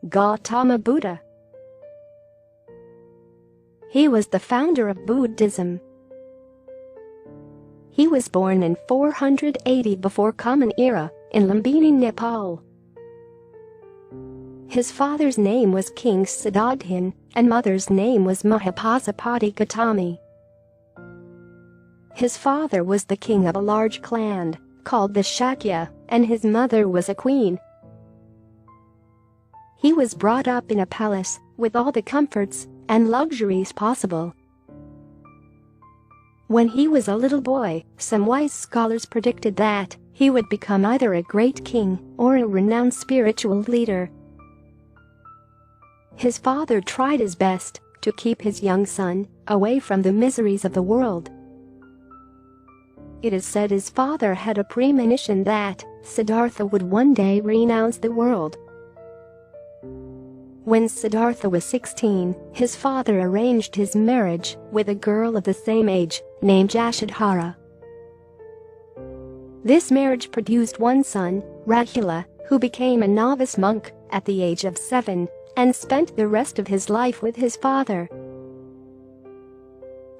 Gautama Buddha. He was the founder of Buddhism. He was born in 480 before Common Era in Lumbini, Nepal. His father's name was King Siddhartha and mother's name was Mahapasapati Gautami. His father was the king of a large clan called the Shakya, and his mother was a queen. He was brought up in a palace with all the comforts and luxuries possible. When he was a little boy, some wise scholars predicted that he would become either a great king or a renowned spiritual leader. His father tried his best to keep his young son away from the miseries of the world. It is said his father had a premonition that Siddhartha would one day renounce the world. When Siddhartha was 16, his father arranged his marriage with a girl of the same age, named Yashodhara. This marriage produced one son, Rahula, who became a novice monk at the age of 7 and spent the rest of his life with his father.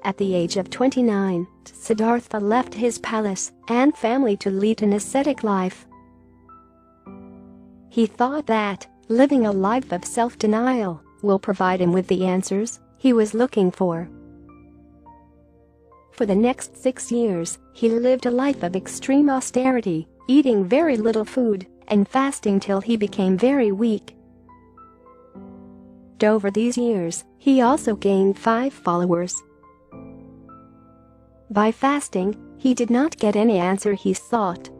At the age of 29, Siddhartha left his palace and family to lead an ascetic life. He thought that living a life of self-denial will provide him with the answers he was looking for. For the next 6 years, he lived a life of extreme austerity, eating very little food and fasting till he became very weak. Over these years, he also gained 5 followers. By fasting, he did not get any answer he sought.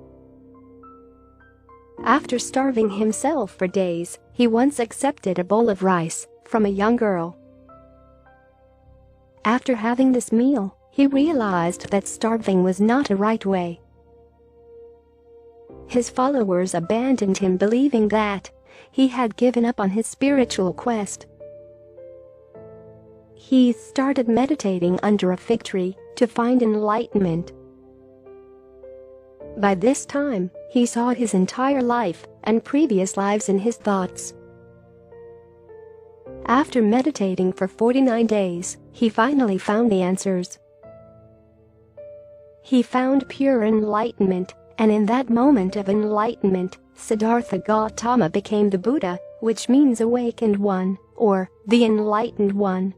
After starving himself for days, he once accepted a bowl of rice from a young girl. After having this meal, he realized that starving was not a right way. His followers abandoned him, believing that he had given up on his spiritual quest. He started meditating under a fig tree to find enlightenment. By this time, he saw his entire life and previous lives in his thoughts. After meditating for 49 days, he finally found the answers. He found pure enlightenment, and in that moment of enlightenment, Siddhartha Gautama became the Buddha, which means awakened one, or the enlightened one.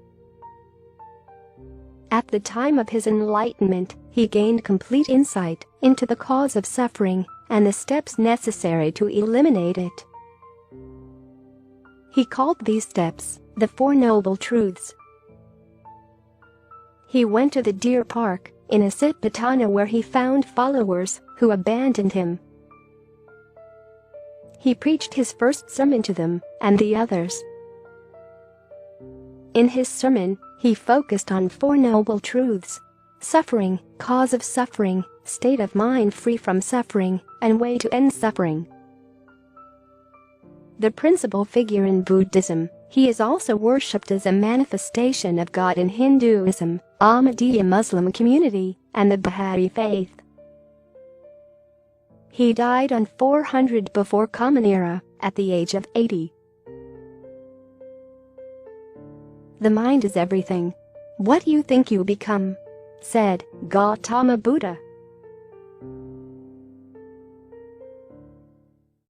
At the time of his enlightenment, he gained complete insight into the cause of suffering and the steps necessary to eliminate it. He called these steps the Four Noble Truths. He went to the deer park in Asitpatana, where he found followers who abandoned him. He preached his first sermon to them and the others. In his sermon, he focused on 4 noble truths: suffering, cause of suffering, state of mind free from suffering, and way to end suffering. The principal figure in Buddhism, he is also worshipped as a manifestation of God in Hinduism, Ahmadiyya Muslim community, and the Baha'i faith. He died on 400 before Common Era at the age of 80. The mind is everything. What you think you become, said Gautama Buddha.